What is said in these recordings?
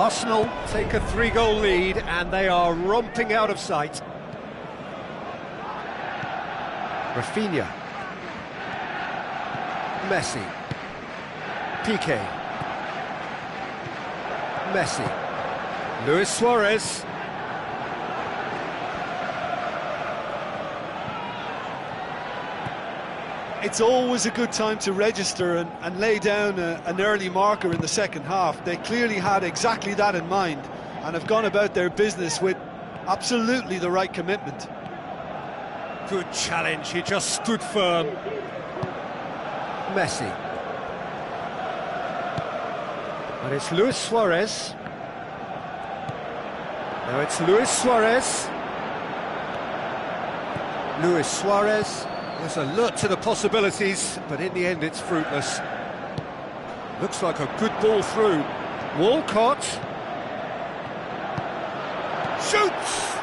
Arsenal take a 3-goal lead and they are romping out of sight. Rafinha. Messi. Piqué. Messi. Luis Suarez. It's always a good time to register and lay down an early marker in the second half. They clearly had exactly that in mind and have gone about their business with absolutely the right commitment. Good challenge, he just stood firm. Messi. And it's Luis Suarez. Now it's Luis Suarez. Luis Suarez. There's a lot to the possibilities, but in the end it's fruitless. Looks like a good ball through. Walcott. Shoots!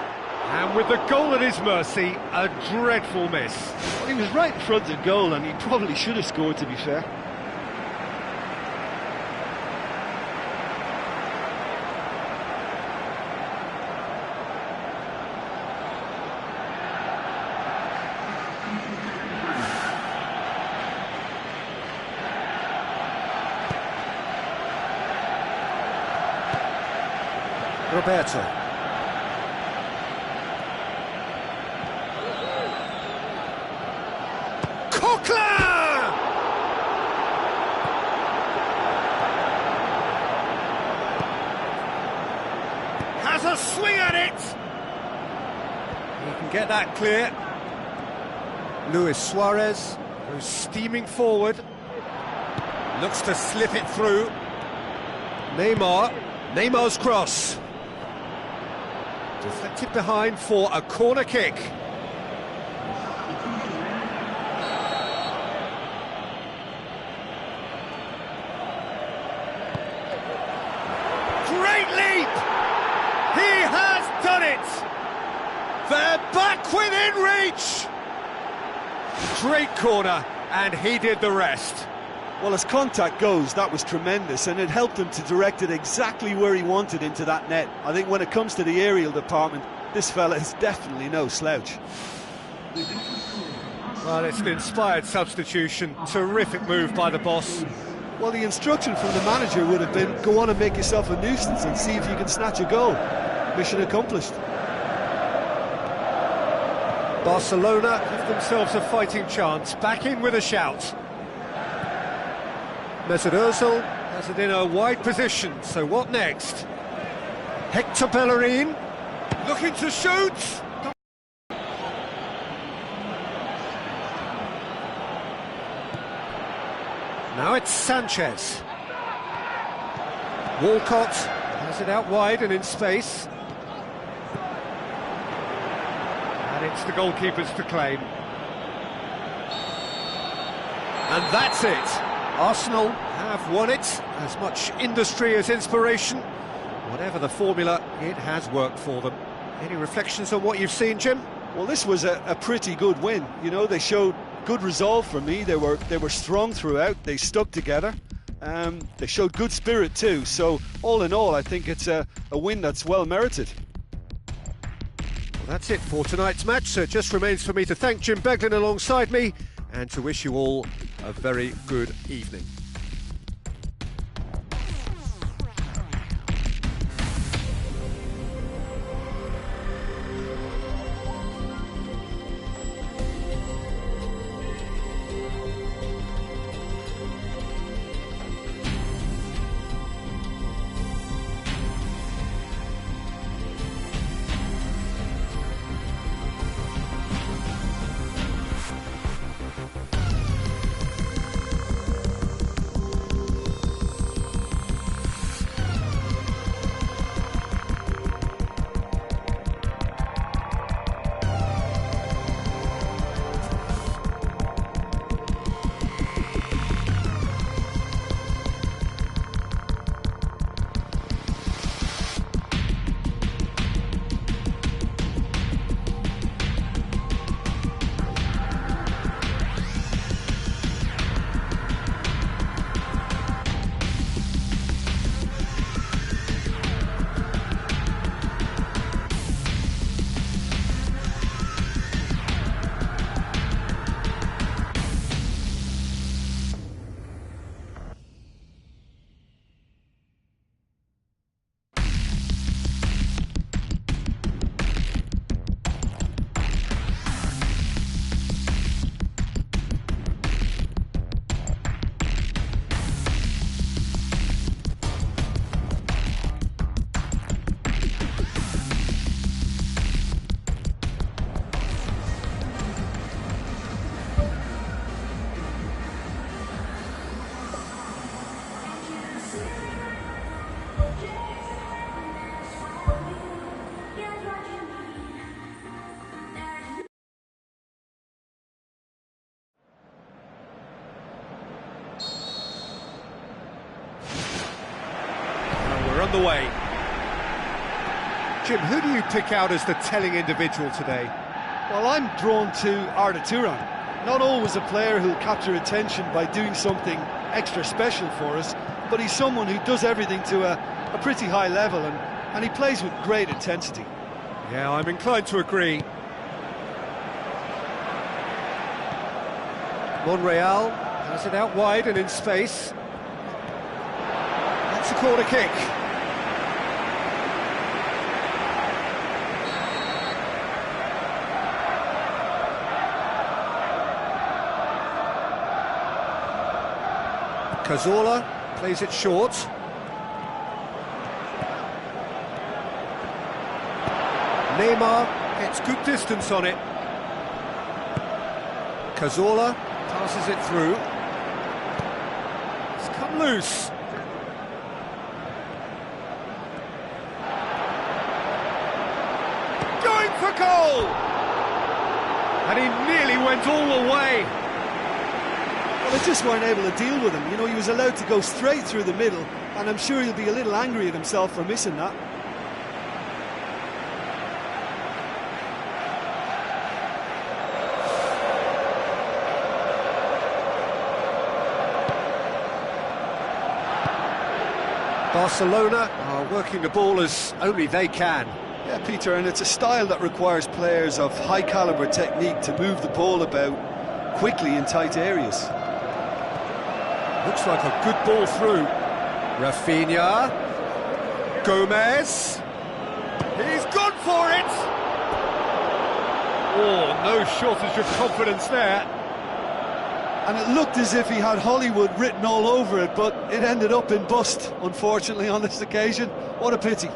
And with the goal at his mercy, a dreadful miss. Well, he was right in front of goal and he probably should have scored, to be fair. Roberto. Coquelin! Has a swing at it! He can get that clear. Luis Suarez, who's steaming forward. Looks to slip it through. Neymar's cross. Deflected behind for a corner kick. Great leap! He has done it! They're back within reach! Great corner, and he did the rest. Well, as contact goes, that was tremendous, and it helped him to direct it exactly where he wanted into that net. I think when it comes to the aerial department, this fella is definitely no slouch. Well, it's an inspired substitution. Terrific move by the boss. Well, the instruction from the manager would have been, go on and make yourself a nuisance and see if you can snatch a goal. Mission accomplished. Barcelona give themselves a fighting chance. Back in with a shout. Mesut Ozil has it in a wide position, so what next? Hector Bellerin, looking to shoot! Now it's Sanchez. Walcott has it out wide and in space. And it's the goalkeepers to claim. And that's it. Arsenal have won it. As much industry as inspiration. Whatever the formula, it has worked for them. Any reflections on what you've seen, Jim? Well, this was a pretty good win. You know, they showed good resolve for me. They were strong throughout. They stuck together. They showed good spirit too. So all in all, I think it's a win that's well merited. Well, that's it for tonight's match. So it just remains for me to thank Jim Beglin alongside me and to wish you all a very good evening. We're on the way. Jim, who do you pick out as the telling individual today? Well, I'm drawn to Arda Turan. Not always a player who'll capture attention by doing something extra special for us, but he's someone who does everything to a pretty high level, and he plays with great intensity. Yeah, I'm inclined to agree. Monreal has it out wide and in space. That's a corner kick. Cazorla plays it short. Neymar gets good distance on it. Cazorla passes it through. It's come loose. Going for goal! And he nearly went all the way. Well, they just weren't able to deal with him. You know, he was allowed to go straight through the middle, and I'm sure he'll be a little angry at himself for missing that. Barcelona are working the ball as only they can. Yeah, Peter, and it's a style that requires players of high-caliber technique to move the ball about quickly in tight areas. Looks like a good ball through. Rafinha. Gomez. He's gone for it! Oh, no shortage of confidence there. And it looked as if he had Hollywood written all over it, but it ended up in bust, unfortunately, on this occasion. What a pity.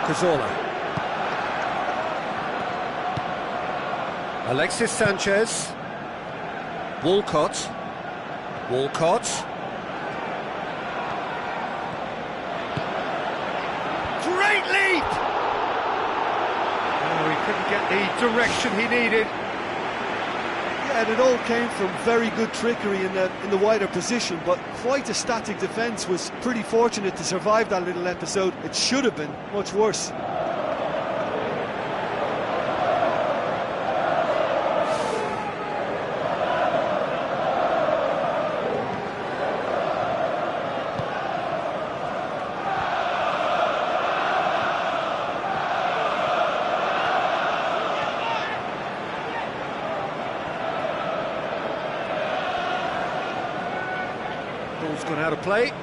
Cazorla. Alexis Sanchez. Walcott. Great leap! Oh, he couldn't get the direction he needed. Yeah, and it all came from very good trickery in the wider position, but quite a static defence. Was pretty fortunate to survive that little episode. It should have been much worse. Ball's gone out of play.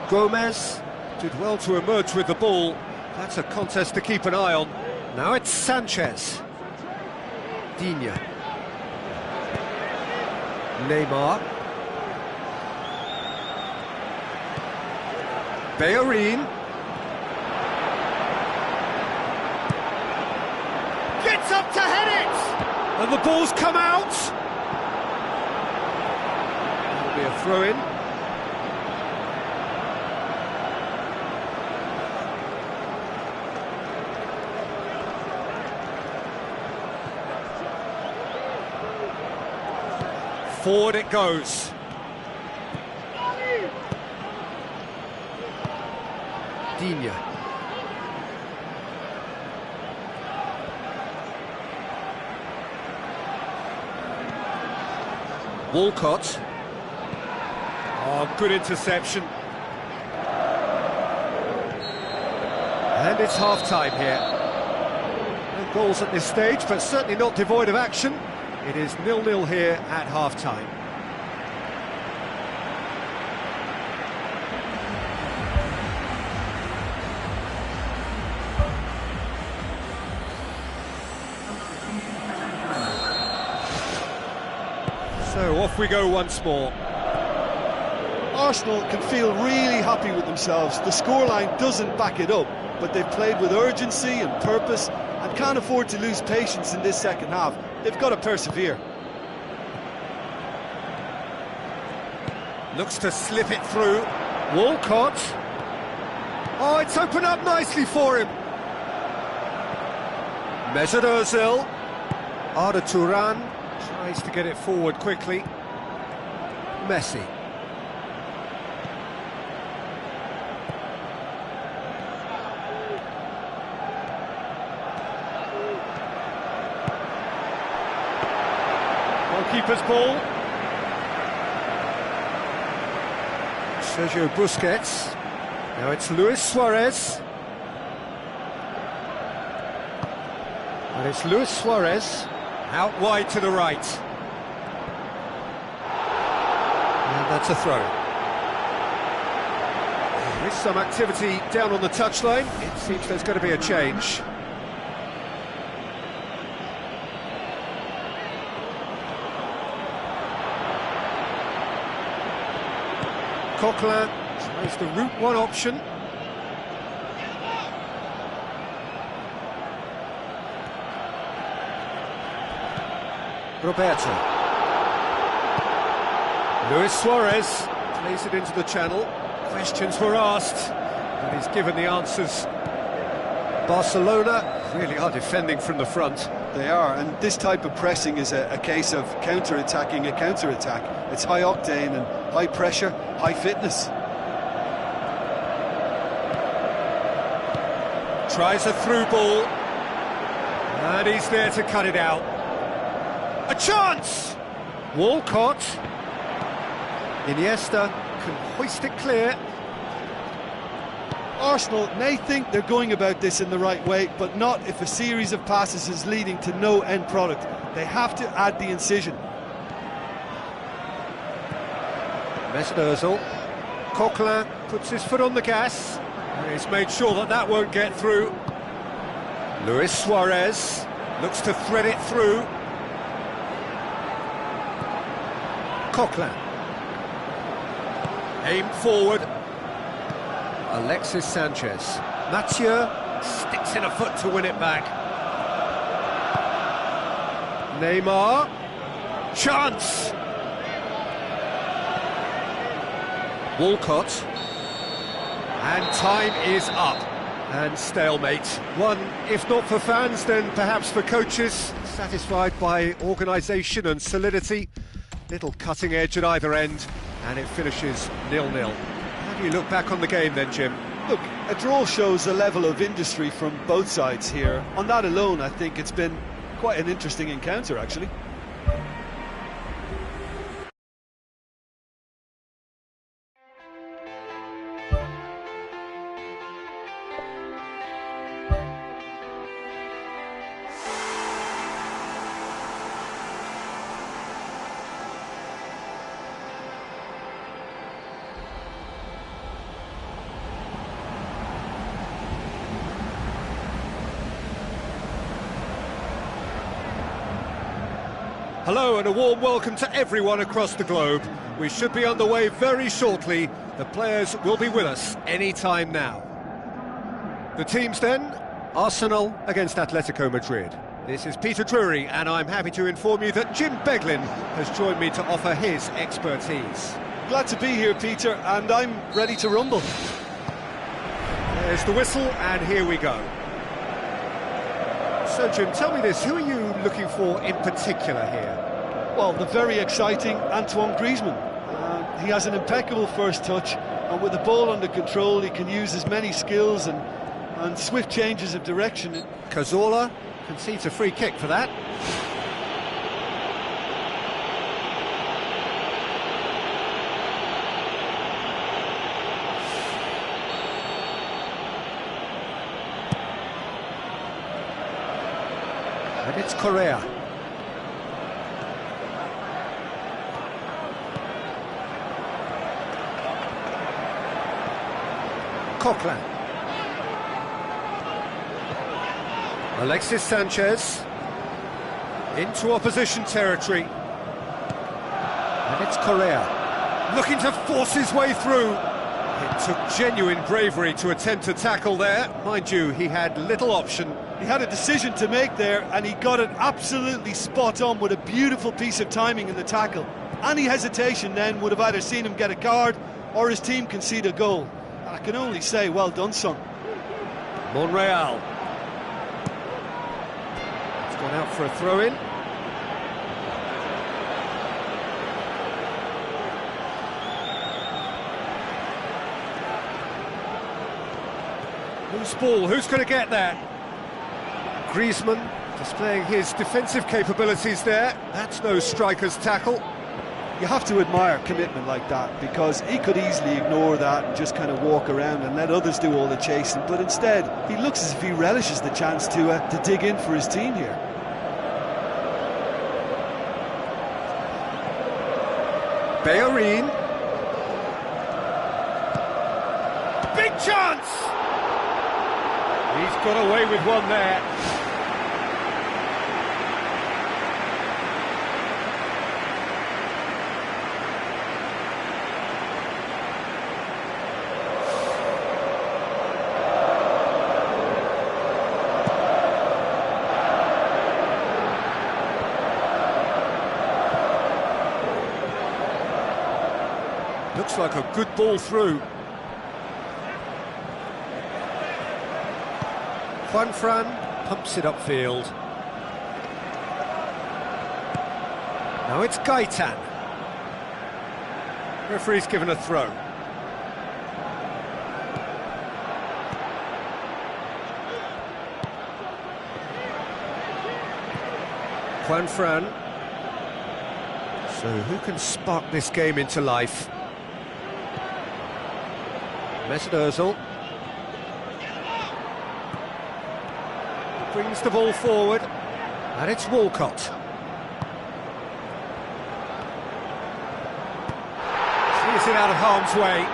Gomez did well to emerge with the ball. That's a contest to keep an eye on. Now it's Sanchez. Digne. Neymar. Bellerin. Gets up to head it! And the ball's come out! That'll be a throw-in. Forward it goes. Digne. Walcott. Oh, good interception. And it's half-time here. No goals at this stage, but certainly not devoid of action. It is 0-0 here at half-time. So off we go once more. Arsenal can feel really happy with themselves. The scoreline doesn't back it up, but they've played with urgency and purpose and can't afford to lose patience in this second half. They've got to persevere. Looks to slip it through. Walcott. Oh, it's opened up nicely for him. Mesut Ozil. Arda Turan tries to get it forward quickly. Messi. Goalkeeper's ball. Sergio Busquets. Now it's Luis Suarez. And it's Luis Suarez out wide to the right. And that's a throw. There is some activity down on the touchline. It seems there's going to be a change. Coquelin tries the route one option. Roberto. Luis Suarez plays it into the channel. Questions were asked, but he's given the answers. Barcelona really are defending from the front. They are, and this type of pressing is a case of counter-attacking a counter-attack. It's high octane and high pressure, high fitness. Tries a through ball, and he's there to cut it out. A chance! Walcott. Iniesta can hoist it clear. Arsenal may think they're going about this in the right way, but not if a series of passes is leading to no end product. They have to add the incision. Mesut Ozil. Coquelin puts his foot on the gas. And he's made sure that that won't get through. Luis Suarez looks to thread it through. Coquelin. Aimed forward. Alexis Sanchez. Mathieu sticks in a foot to win it back. Neymar. Chance! Walcott. And time is up. And stalemate. One, if not for fans, then perhaps for coaches. Satisfied by organisation and solidity. Little cutting edge at either end. And it finishes 0-0. How do you look back on the game then, Jim? Look, a draw shows a level of industry from both sides here. On that alone, I think it's been quite an interesting encounter, actually. Hello and a warm welcome to everyone across the globe. We should be underway very shortly. The players will be with us any time now. The teams then, Arsenal against Atletico Madrid. This is Peter Drury and I'm happy to inform you that Jim Beglin has joined me to offer his expertise. Glad to be here, Peter, and I'm ready to rumble. There's the whistle and here we go. So Jim, tell me this, who are you looking for in particular here? Well, the very exciting Antoine Griezmann. He has an impeccable first touch, and with the ball under control, he can use his many skills and swift changes of direction. Cazorla concedes a free kick for that. And it's Correa. Coquelin. Alexis Sanchez into opposition territory, and it's Correa looking to force his way through. It took genuine bravery to attempt to tackle there. Mind you, he had little option. He had a decision to make there, and he got it absolutely spot on with a beautiful piece of timing in the tackle. Any hesitation then would have either seen him get a card or his team concede a goal. I can only say, well done, son. Monreal. It's gone out for a throw-in. Loose ball, who's going to get that? Griezmann displaying his defensive capabilities there. That's no striker's tackle. You have to admire commitment like that, because he could easily ignore that and just kind of walk around and let others do all the chasing, but instead he looks as if he relishes the chance to dig in for his team here. Bellerin. Big chance! He's got away with one there. Looks like a good ball through. Juanfran pumps it upfield. Now it's Gaitan. Referee's given a throw. Juanfran. So who can spark this game into life? Mesut Ozil brings the ball forward, and it's Walcott. Sees it out of harm's way.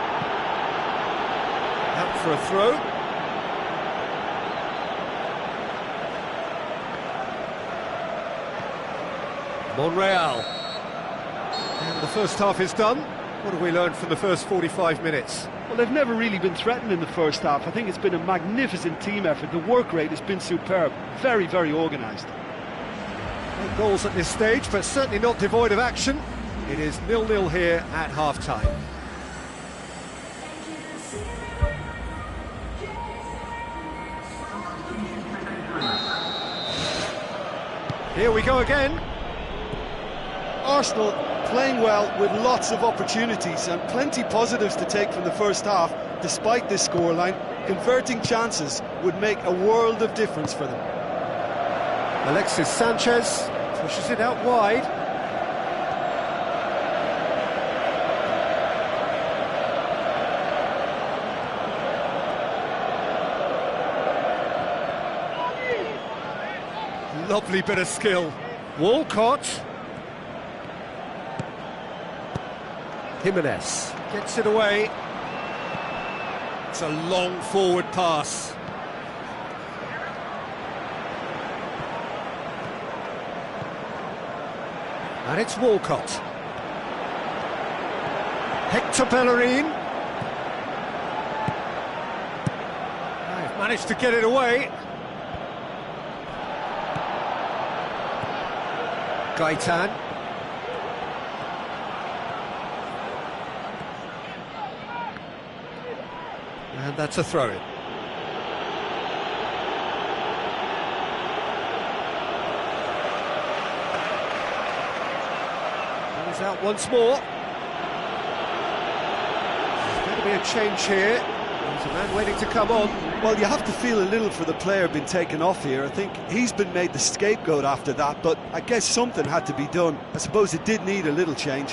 Out for a throw. Monreal. And the first half is done. What have we learned from the first 45 minutes? Well, they've never really been threatened in the first half. I think it's been a magnificent team effort. The work rate has been superb. Very, very organised. No goals at this stage, but certainly not devoid of action. It is 0-0 here at half-time. Here we go again. Arsenal playing well with lots of opportunities and plenty positives to take from the first half. Despite this scoreline, converting chances would make a world of difference for them. Alexis Sanchez pushes it out wide. Lovely bit of skill. Walcott. Jimenez gets it away. It's a long forward pass. And it's Walcott. Hector Bellerin. They've managed to get it away. Gaitan. And that's a throw-in. out once more. There's going to be a change here. There's a man waiting to come on. Well, you have to feel a little for the player being taken off here. I think he's been made the scapegoat after that, but I guess something had to be done. I suppose it did need a little change.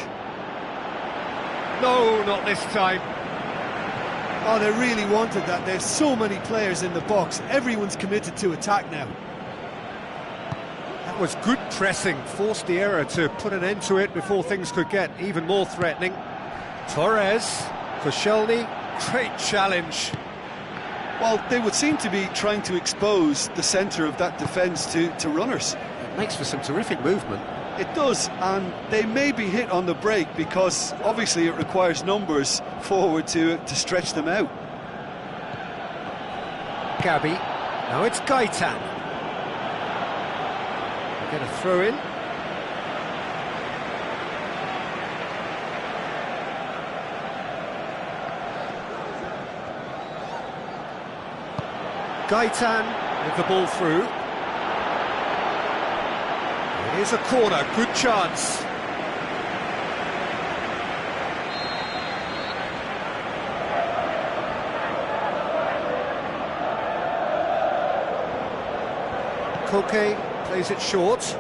No, not this time. Oh, they really wanted that. There's so many players in the box. Everyone's committed to attack now. That was good pressing. Forced the error to put an end to it before things could get even more threatening. Torres, Koscielny, great challenge. Well, they would seem to be trying to expose the centre of that defence to runners. It makes for some terrific movement. It does, and they may be hit on the break because obviously it requires numbers forward to stretch them out. Gabi, now it's Gaitan. Get a throw in. Gaitan with the ball through. It is a corner, good chance. Koke plays it short.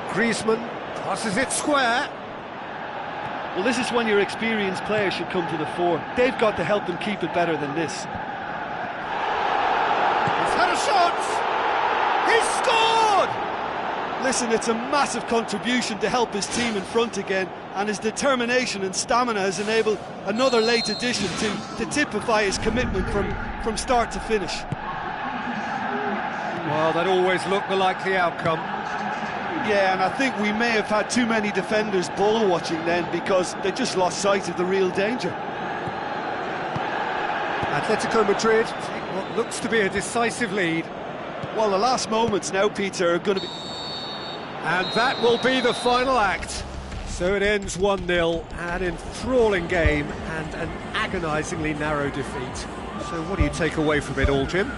Griezmann passes it square. Well, this is when your experienced players should come to the fore. They've got to help them keep it better than this. He's had a shot! He's scored! Listen, it's a massive contribution to help his team in front again, and his determination and stamina has enabled another late addition to typify his commitment from start to finish. Well, that always looked the likely outcome. Yeah, and I think we may have had too many defenders ball watching then because they just lost sight of the real danger. Atletico Madrid take what looks to be a decisive lead. Well, the last moments now, Peter, are going to be... And that will be the final act. So it ends 1-0, an enthralling game and an agonisingly narrow defeat. So what do you take away from it all, Jim?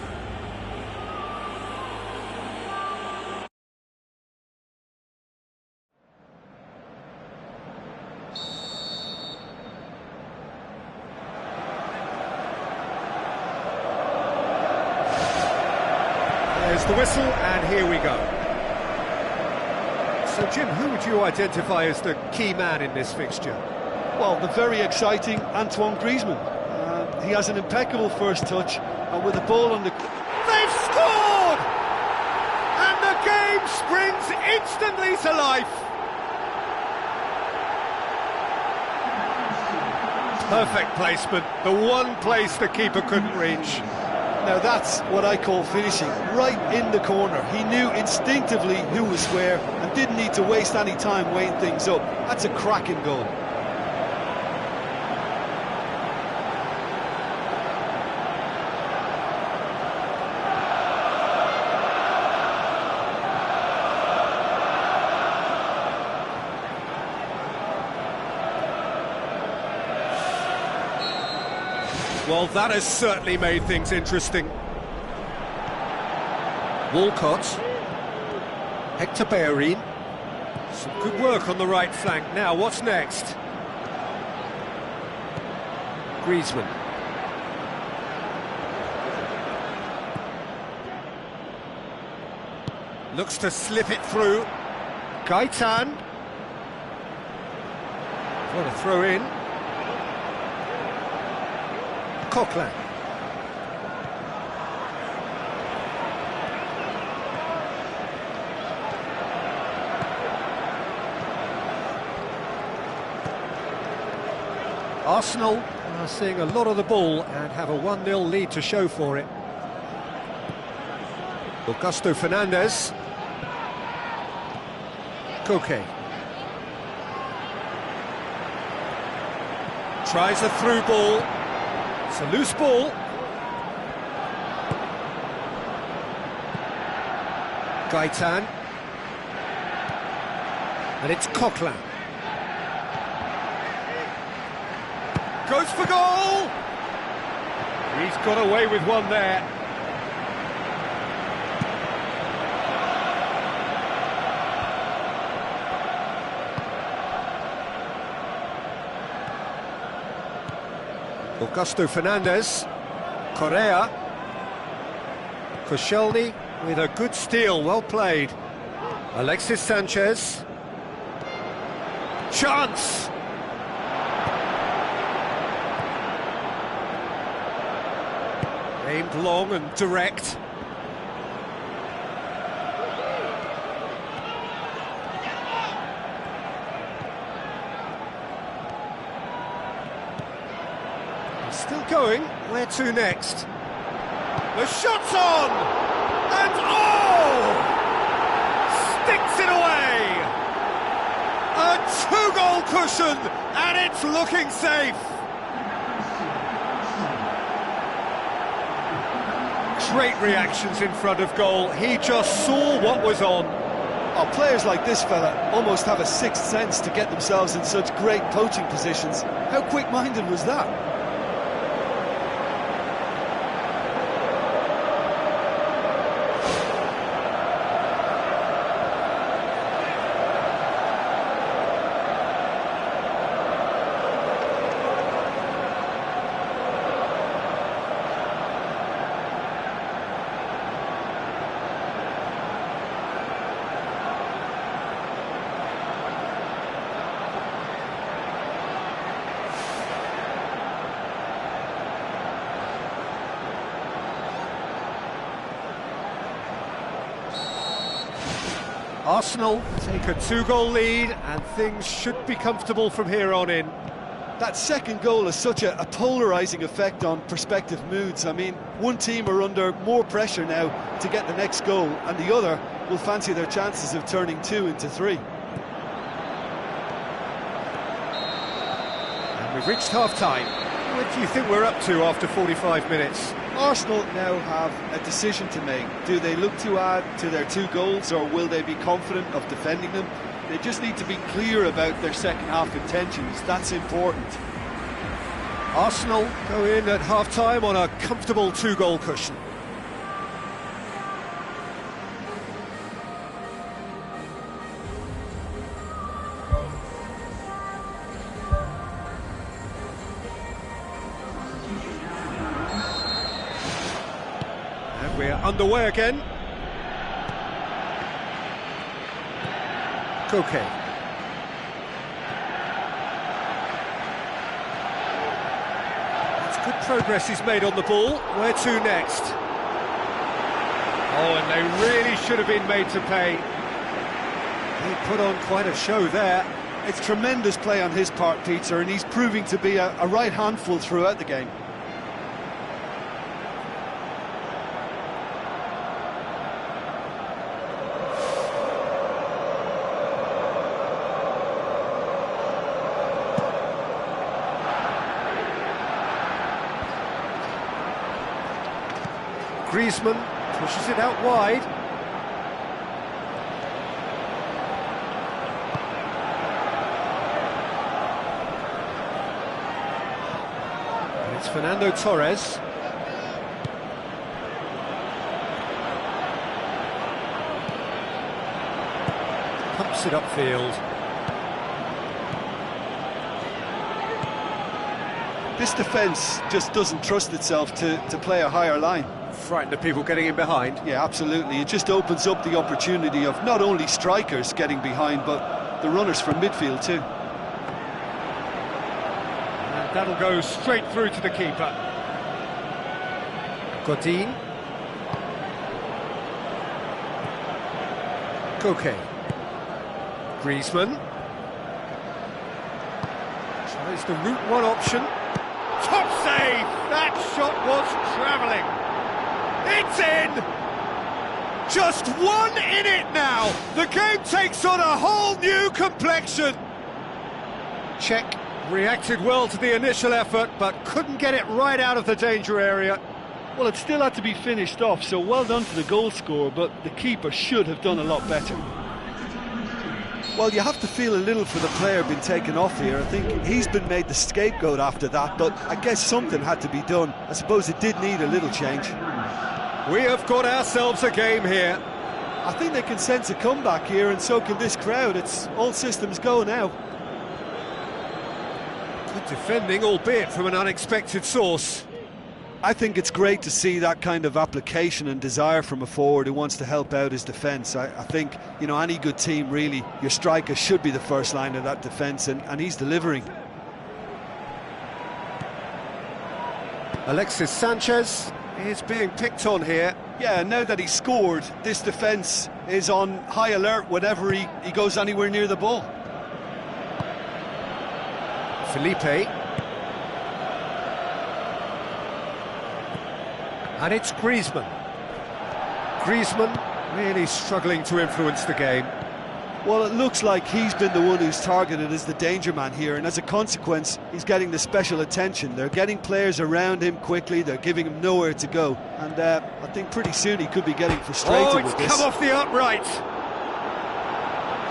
There's the whistle, and here we go. So, Jim, who would you identify as the key man in this fixture? Well, the very exciting Antoine Griezmann. He has an impeccable first touch, and with the ball on the... They've scored! And the game springs instantly to life. Perfect placement, the one place the keeper couldn't reach. Now that's what I call finishing, right in the corner. He knew instinctively who was where and didn't need to waste any time weighing things up. That's a cracking goal. Well, that has certainly made things interesting. Walcott. Hector Bellerin. Some good work on the right flank. Now, what's next? Griezmann. Looks to slip it through. Gaitan. What a throw in. Coquelin. Arsenal are seeing a lot of the ball and have a 1-0 lead to show for it. Augusto Fernandez. Koke. Tries a through ball. It's a loose ball. Gaitan. And it's Coquelin. Goes for goal! He's got away with one there. Augusto Fernandez, Correa, Koscielny with a good steal, well played. Alexis Sanchez, chance! Aimed long and direct. Still going, where to next? The shot's on! And oh! Sticks it away! A two-goal cushion, and it's looking safe! Great reactions in front of goal, he just saw what was on. Oh, players like this fella almost have a sixth sense to get themselves in such great poaching positions. How quick-minded was that? Arsenal take a two-goal lead and things should be comfortable from here on in. That second goal has such a polarising effect on prospective moods. I mean, one team are under more pressure now to get the next goal, and the other will fancy their chances of turning 2 into 3. And we've reached half-time. What do you think we're up to after 45 minutes? Arsenal now have a decision to make. Do they look to add to their 2 goals, or will they be confident of defending them? They just need to be clear about their second half intentions. That's important. Arsenal go in at half-time on a comfortable 2-goal cushion. And we're underway again. Okay. That's good progress he's made on the ball. Where to next? Oh, and they really should have been made to pay. He put on quite a show there. It's tremendous play on his part, Peter, and he's proving to be a right handful throughout the game. Griezmann pushes it out wide. And it's Fernando Torres. Pumps it upfield. This defence just doesn't trust itself to play a higher line. Frightened of people getting in behind. Yeah, absolutely. It just opens up the opportunity of not only strikers getting behind, but the runners from midfield too. And that'll go straight through to the keeper. Godin. Koke. Griezmann. Tries the route one option. Top save! That shot was travelling. It's in! Just one in it now! The game takes on a whole new complexion! Czech reacted well to the initial effort, but couldn't get it right out of the danger area. Well, it still had to be finished off, so well done to the goal scorer, but the keeper should have done a lot better. Well, you have to feel a little for the player being taken off here. I think he's been made the scapegoat after that, but I guess something had to be done. I suppose it did need a little change. We have got ourselves a game here. I think they can sense a comeback here, and so can this crowd. It's all systems go now. Good Good defending, albeit from an unexpected source. I think it's great to see that kind of application and desire from a forward who wants to help out his defence. I think, you know, any good team, really, your striker should be the first line of that defence, and he's delivering. Alexis Sanchez is being picked on here. Yeah, now that he's scored, this defence is on high alert whenever he goes anywhere near the ball. Felipe. And it's Griezmann. Griezmann really struggling to influence the game. Well, it looks like he's been the one who's targeted as the danger man here, and as a consequence, he's getting the special attention. They're getting players around him quickly, they're giving him nowhere to go, and I think pretty soon he could be getting frustrated with this. Come off the upright.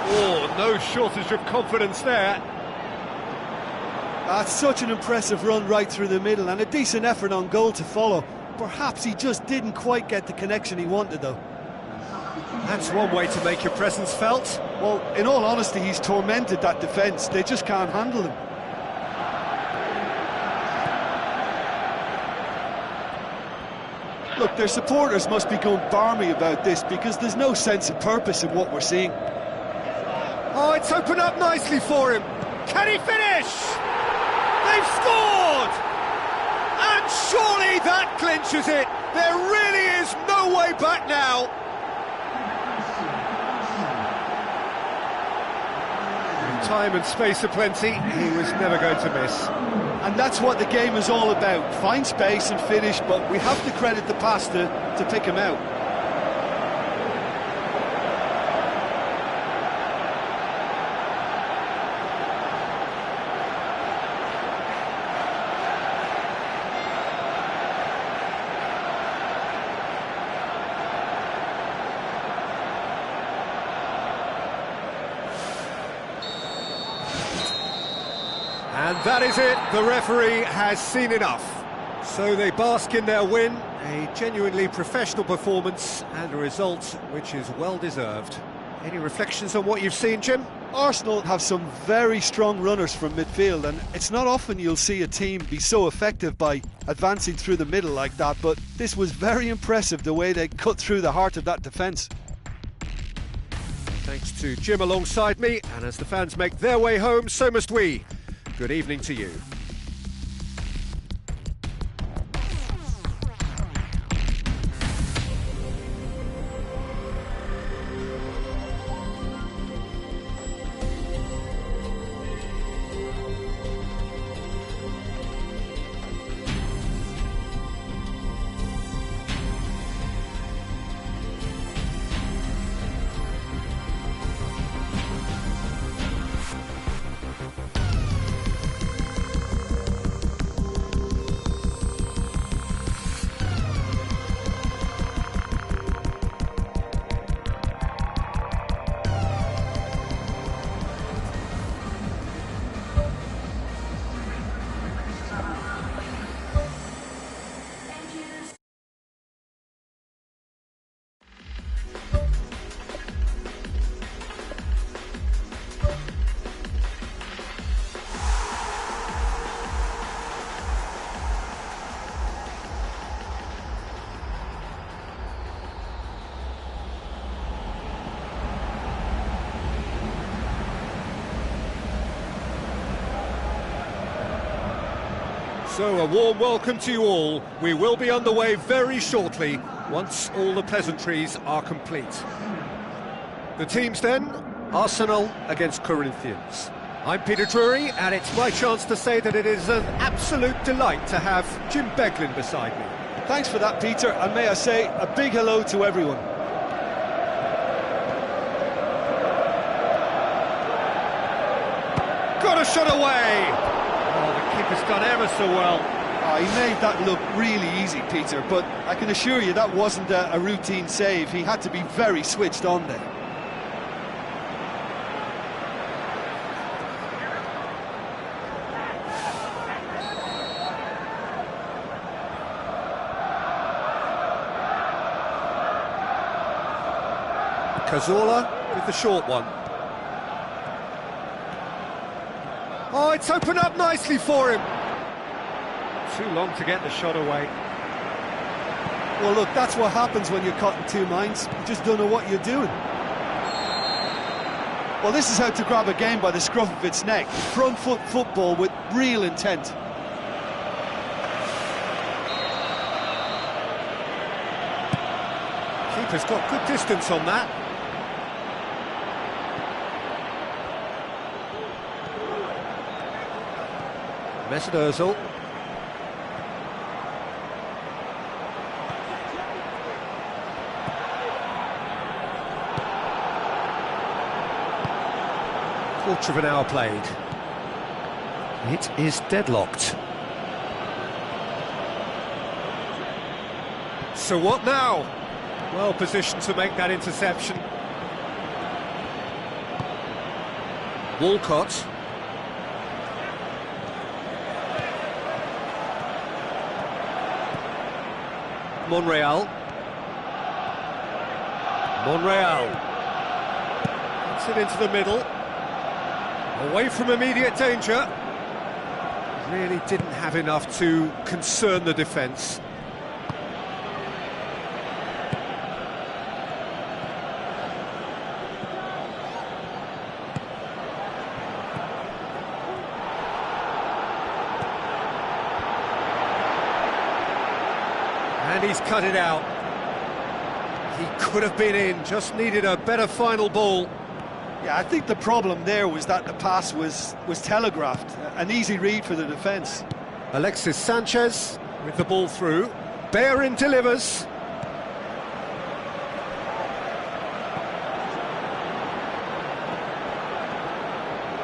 Oh, no shortage of confidence there. That's such an impressive run right through the middle, and a decent effort on goal to follow. Perhaps he just didn't quite get the connection he wanted, though. That's one way to make your presence felt. Well, in all honesty, he's tormented that defence. They just can't handle him. Look, their supporters must be going barmy about this, because there's no sense of purpose in what we're seeing. Oh, it's opened up nicely for him. Can he finish? They've scored! And surely that clinches it. There really is no way back now. With time and space aplenty, he was never going to miss. And that's what the game is all about. Find space and finish, but we have to credit the pass to pick him out. And that is it, the referee has seen enough. So they bask in their win, a genuinely professional performance and a result which is well deserved. Any reflections on what you've seen, Jim? Arsenal have some very strong runners from midfield, and it's not often you'll see a team be so effective by advancing through the middle like that, but this was very impressive the way they cut through the heart of that defence. Thanks to Jim alongside me, and as the fans make their way home, so must we. Good evening to you. So a warm welcome to you all. We will be on the way very shortly, once all the pleasantries are complete. The teams then, Arsenal against Corinthians. I'm Peter Drury, and it's my chance to say that it is an absolute delight to have Jim Beglin beside me. Thanks for that, Peter, and may I say a big hello to everyone. Got a shot away! Oh, the keeper's done ever so well. Oh, he made that look really easy, Peter, but I can assure you that wasn't a routine save. He had to be very switched on there. Cazorla with the short one. Oh, it's opened up nicely for him. Too long to get the shot away. Well, look, that's what happens when you're caught in two minds. You just don't know what you're doing. Well, this is how to grab a game by the scruff of its neck. Front foot football with real intent. Keeper's got good distance on that. Mesut Ozil. Quarter of an hour played. It is deadlocked. So what now? Well positioned to make that interception. Walcott. Monreal. Gets it into the middle. Away from immediate danger. Really didn't have enough to concern the defence. And he's cut it out. He could have been in, just needed a better final ball. Yeah, I think the problem there was that the pass was telegraphed. An easy read for the defence. Alexis Sanchez with the ball through. Bellerin delivers.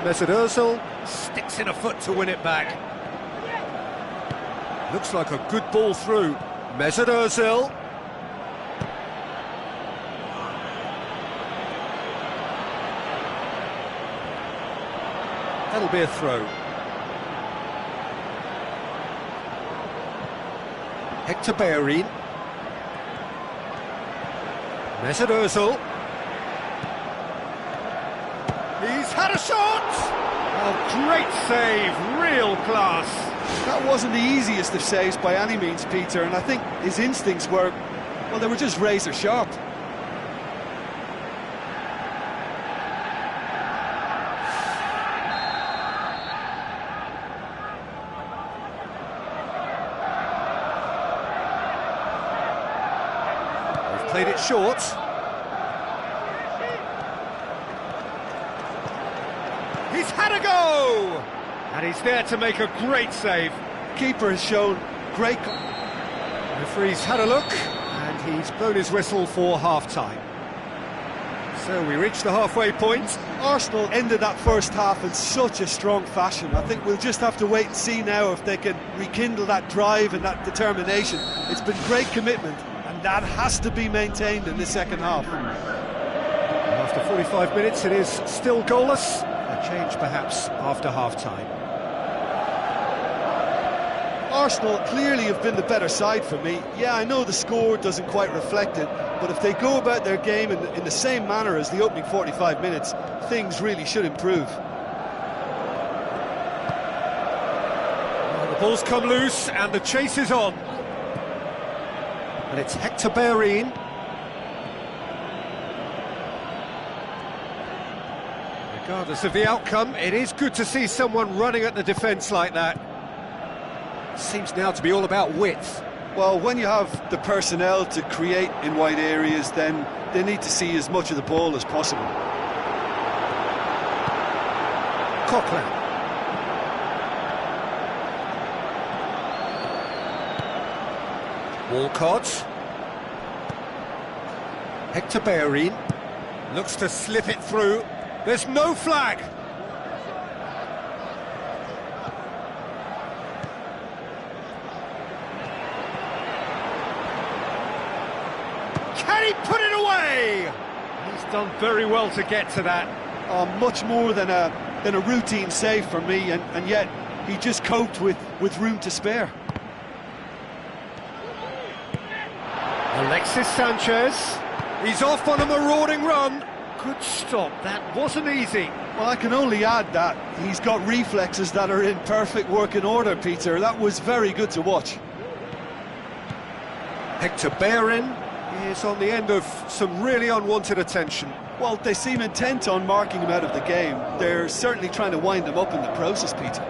Mesut Ozil sticks in a foot to win it back. Looks like a good ball through. Mesut Ozil. That'll be a throw. Hector Bellerin. Mesut Ozil. He's had a shot! Oh, great save, real class. That wasn't the easiest of saves by any means, Peter, and I think his instincts were, well, they were just razor sharp. They've played it short. He's had a go! And he's there to make a great save. Keeper has shown great... The referee's had a look, and he's blown his whistle for half-time. So we reach the halfway point. Arsenal ended that first half in such a strong fashion. I think we'll just have to wait and see now if they can rekindle that drive and that determination. It's been great commitment, and that has to be maintained in the second half. After 45 minutes, it is still goalless. A change perhaps after half-time. Arsenal clearly have been the better side for me. Yeah, I know the score doesn't quite reflect it, but if they go about their game in the same manner as the opening 45 minutes, things really should improve. Well, the ball's come loose and the chase is on. And it's Hector Bellerin. Regardless of the outcome, it is good to see someone running at the defence like that. Seems now to be all about width. Well, when you have the personnel to create in wide areas, then they need to see as much of the ball as possible. Coquelin. Walcott. Hector Bellerin looks to slip it through. There's no flag. Can he put it away? He's done very well to get to that. Much more than a routine save for me, and yet he just coped with room to spare. Alexis Sanchez. He's off on a marauding run. good stop. That wasn't easy. Well, I can only add that he's got reflexes that are in perfect working order, Peter. That was very good to watch. Hector Bellerin is on the end of some really unwanted attention. Well, they seem intent on marking him out of the game. They're certainly trying to wind him up in the process, Peter.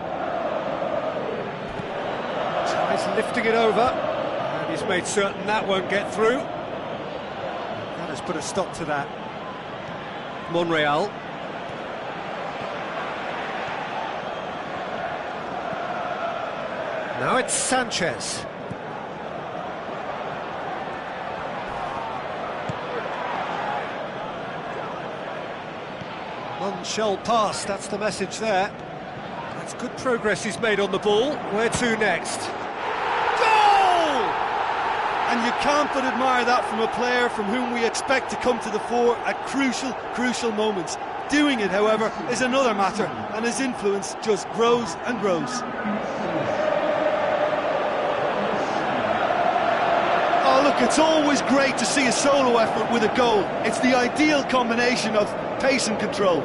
Tries lifting it over, and he's made certain that won't get through. That has put a stop to that. Monreal. Now it's Sanchez. None shall pass, that's the message there. That's good progress he's made on the ball. Where to next? Goal! And you can't but admire that from a player from whom we expect to come to the fore at crucial moments. Doing it, however, is another matter, and his influence just grows and grows. Oh, look, it's always great to see a solo effort with a goal. It's the ideal combination of pace and control.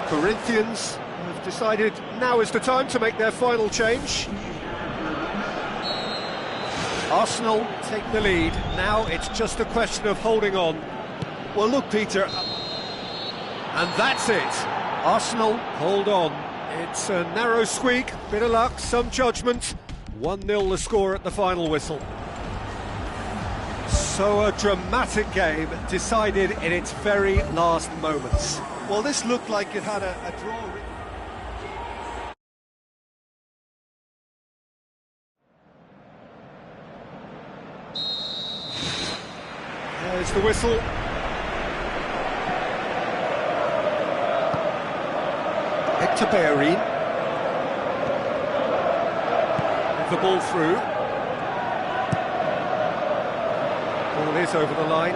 Corinthians have decided now is the time to make their final change. Arsenal take the lead. Now it's just a question of holding on. Well, look, Peter. And that's it. Arsenal hold on. It's a narrow squeak, bit of luck, some judgment. 1-0 the score at the final whistle. So a dramatic game decided in its very last moments. Well, this looked like it had a draw. There's the whistle. Hector Bellerin. The ball through. Ball is over the line.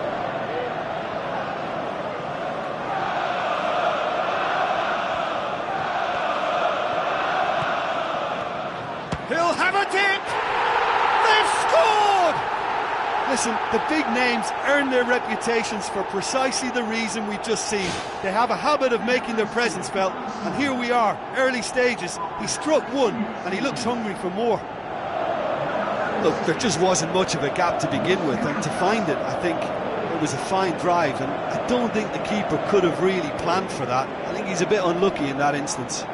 He'll have a dip! They've scored! Listen, the big names earn their reputations for precisely the reason we've just seen. They have a habit of making their presence felt, and here we are, early stages. He struck one, and he looks hungry for more. Look, there just wasn't much of a gap to begin with, and to find it, I think it was a fine drive, and I don't think the keeper could have really planned for that. I think he's a bit unlucky in that instance.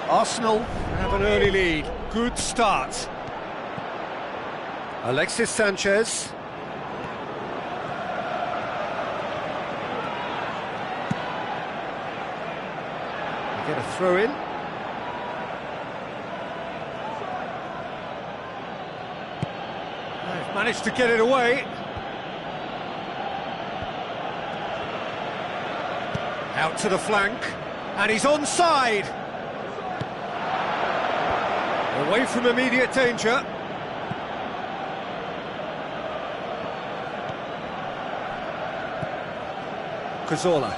Arsenal have an early lead. Good start. Alexis Sanchez. They get a throw in. They've managed to get it away. Out to the flank. And he's onside. Away from immediate danger. Cazorla.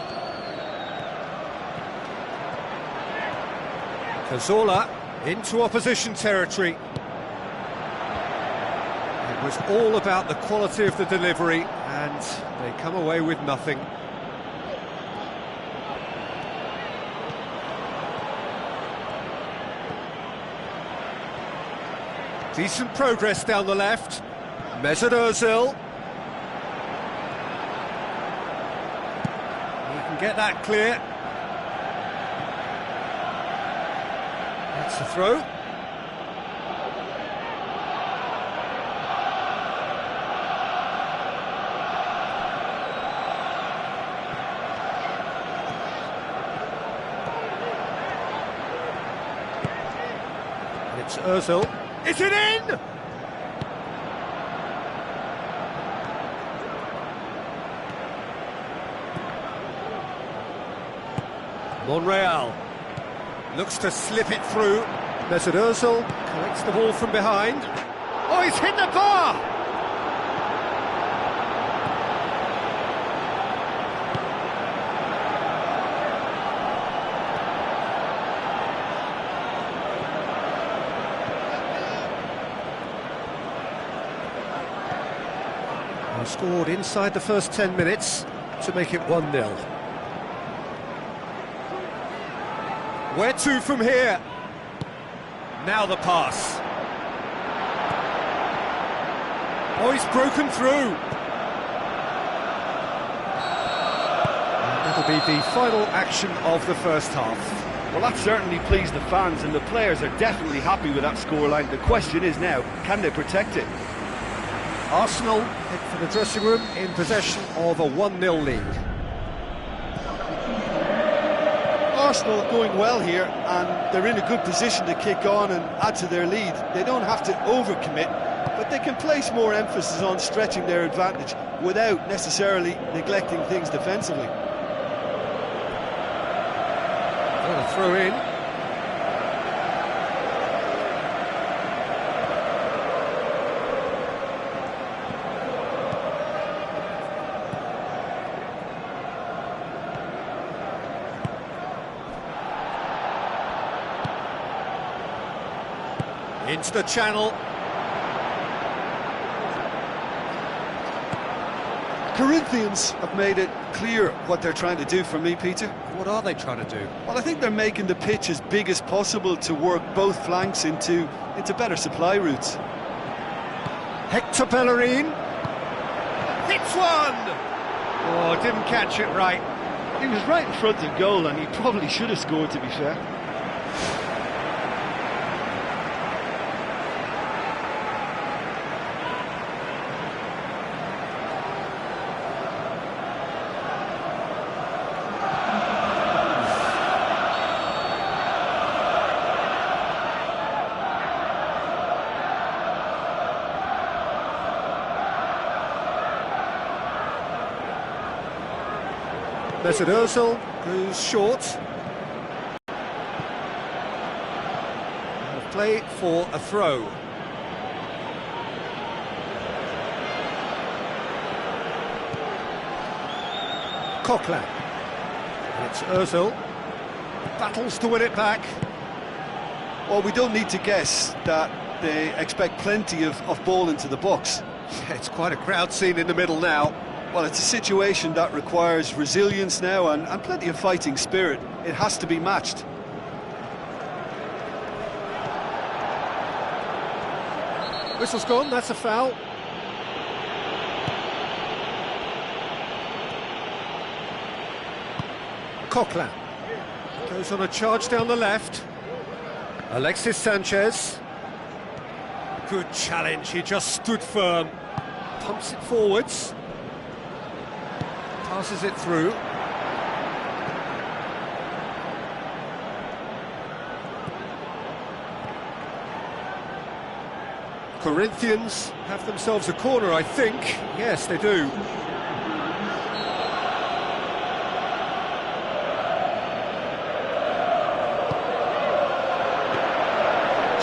Cazorla into opposition territory. It was all about the quality of the delivery, and they come away with nothing. Decent progress down the left. Mesut Ozil. He can get that clear. That's the throw. And it's Ozil. Is it in? Monreal looks to slip it through. Mesut Ozil collects the ball from behind. Oh, he's hit the bar! He scored inside the first 10 minutes to make it 1-0. Where to from here? Now the pass. Oh, he's broken through. And that'll be the final action of the first half. Well, that certainly pleased the fans, and the players are definitely happy with that scoreline. The question is now, can they protect it? Arsenal head for the dressing room in possession of a 1-0 lead. Arsenal going well here, and they're in a good position to kick on and add to their lead. They don't have to overcommit, but they can place more emphasis on stretching their advantage without necessarily neglecting things defensively. What a throw in. Into the channel. Corinthians have made it clear what they're trying to do for me, Peter. What are they trying to do? Well, I think they're making the pitch as big as possible to work both flanks into better supply routes. Hector Bellerin hits one! Oh, didn't catch it right. He was right in front of goal, and he probably should have scored, to be fair. Mesut Ozil goes short. Play for a throw. Coquelin. It's Ozil. Battles to win it back. Well, we don't need to guess that they expect plenty of ball into the box. Yeah, it's quite a crowd scene in the middle now. Well, it's a situation that requires resilience now and plenty of fighting spirit. It has to be matched. Whistle's gone, that's a foul. Coquelin goes on a charge down the left. Alexis Sanchez. Good challenge, he just stood firm. Pumps it forwards. Passes it through. Corinthians have themselves a corner, I think. Yes, they do.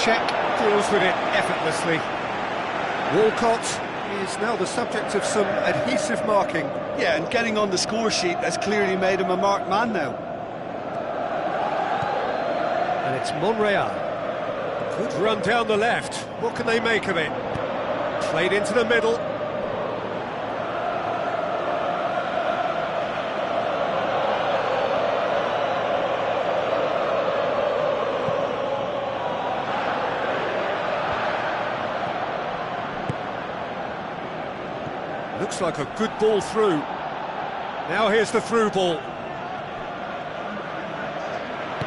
Czech deals with it effortlessly. Walcott is now the subject of some adhesive marking. Yeah, and getting on the score sheet has clearly made him a marked man now. And it's Monreal. Good run down the left. What can they make of it? Played into the middle. Looks like a good ball through. Now here's the through ball.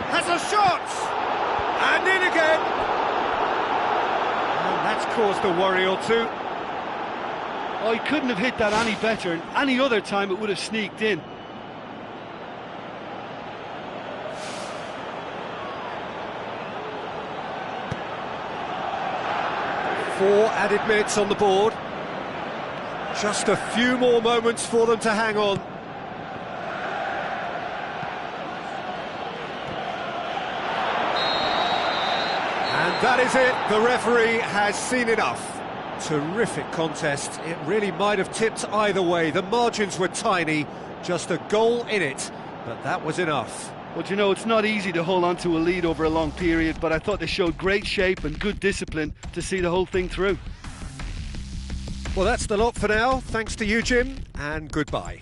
Has a shot! And in again! And that's caused a worry or two. Oh, he couldn't have hit that any better, and any other time it would have sneaked in. Four added minutes on the board. Just a few more moments for them to hang on. That is it, the referee has seen enough. Terrific contest, it really might have tipped either way. The margins were tiny, just a goal in it, but that was enough. Well, you know, it's not easy to hold on to a lead over a long period, but I thought they showed great shape and good discipline to see the whole thing through. Well, that's the lot for now. Thanks to you, Jim, and goodbye.